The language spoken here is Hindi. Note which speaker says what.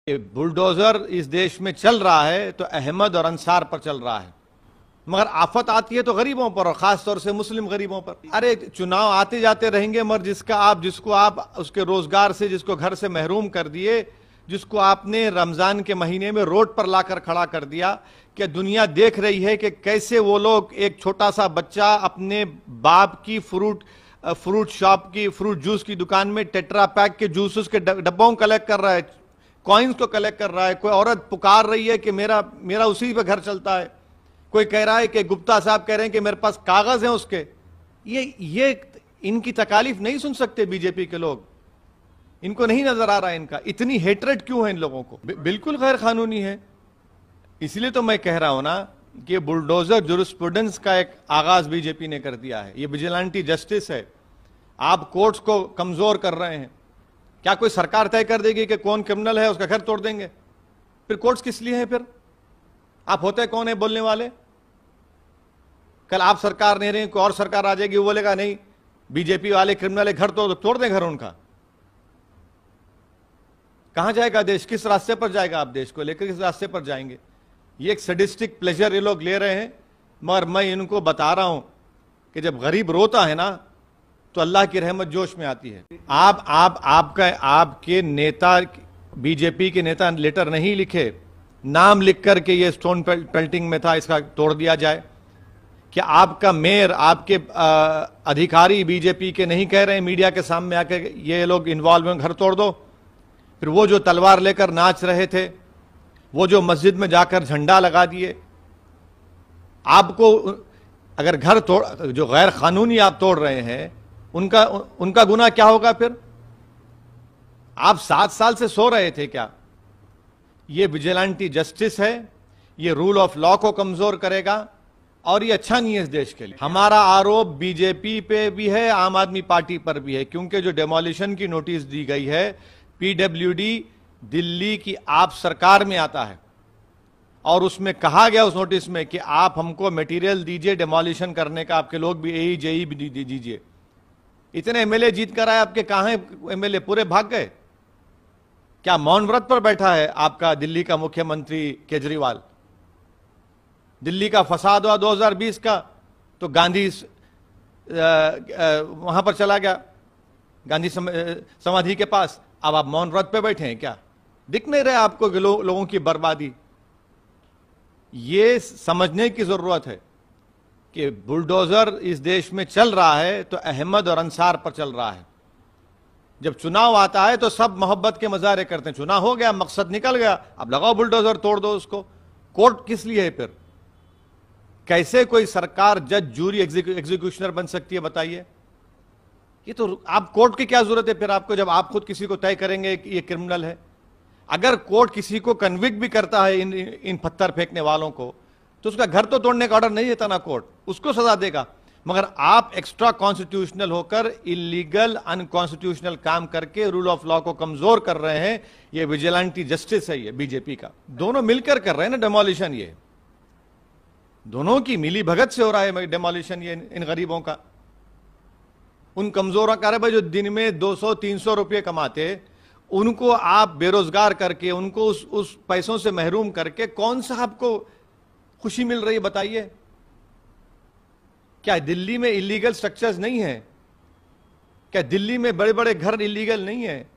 Speaker 1: बुलडोजर इस देश में चल रहा है तो अहमद और अंसार पर चल रहा है, मगर आफत आती है तो गरीबों पर, और खास तौर से मुस्लिम गरीबों पर। अरे चुनाव आते जाते रहेंगे, मगर जिसको आप उसके रोजगार से, जिसको घर से महरूम कर दिए, जिसको आपने रमजान के महीने में रोड पर लाकर खड़ा कर दिया, कि दुनिया देख रही है कि कैसे वो लोग, एक छोटा सा बच्चा अपने बाप की फ्रूट शॉप की, फ्रूट जूस की दुकान में टेट्रा पैक के जूसेस के डब्बों कलेक्ट कर रहा है, कॉइन्स को कलेक्ट कर रहा है। कोई औरत पुकार रही है कि मेरा उसी पे घर चलता है। कोई कह रहा है कि गुप्ता साहब कह रहे हैं कि मेरे पास कागज हैं उसके। ये इनकी तकालीफ नहीं सुन सकते बीजेपी के लोग, इनको नहीं नजर आ रहा है इनका। इतनी हेट्रेड क्यों है इन लोगों को? बिल्कुल गैर कानूनी है। इसलिए तो मैं कह रहा हूं ना कि बुलडोजर जुरिस्प्रूडेंस का एक आगाज बीजेपी ने कर दिया है। ये विजिलेंटी जस्टिस है। आप कोर्ट्स को कमजोर कर रहे हैं। क्या कोई सरकार तय कर देगी कि कौन क्रिमिनल है, उसका घर तोड़ देंगे? फिर कोर्ट्स किस लिए हैं? फिर आप होते कौन है बोलने वाले? कल आप सरकार नहीं रही, कोई और सरकार आ जाएगी, वो बोलेगा नहीं बीजेपी वाले क्रिमिनल है, घर तोड़ दें घर उनका। कहां जाएगा देश? किस रास्ते पर जाएगा? आप देश को लेकर किस रास्ते पर जाएंगे? ये एक सडिस्टिक प्लेजर ये लोग ले रहे हैं। मगर मैं इनको बता रहा हूं कि जब गरीब रोता है ना तो अल्लाह की रहमत जोश में आती है। आपके नेता, बीजेपी के नेता लेटर नहीं लिखे, नाम लिख करके ये स्टोन पेल्टिंग में था, इसका तोड़ दिया जाए। क्या आपका मेयर, आपके अधिकारी बीजेपी के नहीं कह रहे हैं मीडिया के सामने आके ये लोग इन्वॉल्व हैं, घर तोड़ दो? फिर वो जो तलवार लेकर नाच रहे थे, वो जो मस्जिद में जाकर झंडा लगा दिए, आपको अगर घर तोड़, जो गैर कानूनी आप तोड़ रहे हैं, उनका गुनाह क्या होगा? फिर आप 7 साल से सो रहे थे क्या? ये विजिलेंटी जस्टिस है, ये रूल ऑफ लॉ को कमजोर करेगा, और ये अच्छा नहीं है इस देश के लिए। हमारा आरोप बीजेपी पे भी है, आम आदमी पार्टी पर भी है, क्योंकि जो डेमोलिशन की नोटिस दी गई है, पीडब्ल्यूडी दिल्ली की आप सरकार में आता है, और उसमें कहा गया उस नोटिस में कि आप हमको मटेरियल दीजिए डेमोलिशन करने का, आपके लोग भी एई जेई भी दीजिए। इतने एमएलए जीत कर आए, आपके कहां है एमएलए? पूरे भाग गए। क्या मौन व्रत पर बैठा है आपका दिल्ली का मुख्यमंत्री केजरीवाल? दिल्ली का फसाद हुआ 2020 का, तो गांधी वहां पर चला गया, गांधी समाधि के पास। अब आप मौन व्रत पे बैठे हैं क्या? दिख नहीं रहे आपको कि लोगों की बर्बादी? ये समझने की जरूरत है कि बुलडोजर इस देश में चल रहा है तो अहमद और अंसार पर चल रहा है। जब चुनाव आता है तो सब मोहब्बत के मजारे करते हैं। चुनाव हो गया, मकसद निकल गया, अब लगाओ बुलडोजर, तोड़ दो उसको। कोर्ट किस लिए है फिर? कैसे कोई सरकार जज, जूरी, एग्जीक्यूशनर बन सकती है बताइए? ये तो आप कोर्ट की क्या जरूरत है फिर आपको, जब आप खुद किसी को तय करेंगे कि ये क्रिमिनल है? अगर कोर्ट किसी को कन्विक्ट भी करता है इन पत्थर फेंकने वालों को, तो उसका घर तो तोड़ने का ऑर्डर नहीं देता ना कोर्ट, उसको सजा देगा। मगर आप एक्स्ट्रा कॉन्स्टिट्यूशनल होकर इलीगल, अनकॉन्स्टिट्यूशनल काम करके रूल ऑफ लॉ को कमजोर कर रहे हैं। ये विजिलेंटी जस्टिस है, ये बीजेपी का। दोनों मिलकर कर रहे हैं ना डेमोलिशन। ये दोनों की मिली भगत से हो रहा है डेमोलिशन, ये इन गरीबों का। उन कमजोरों का, भाई जो दिन में 200-300 रुपये कमाते, उनको आप बेरोजगार करके, उनको उस पैसों से महरूम करके कौन सा आपको खुशी मिल रही है बताइए? क्या दिल्ली में इलीगल स्ट्रक्चर्स नहीं है? क्या दिल्ली में बड़े बड़े घर इलीगल नहीं है?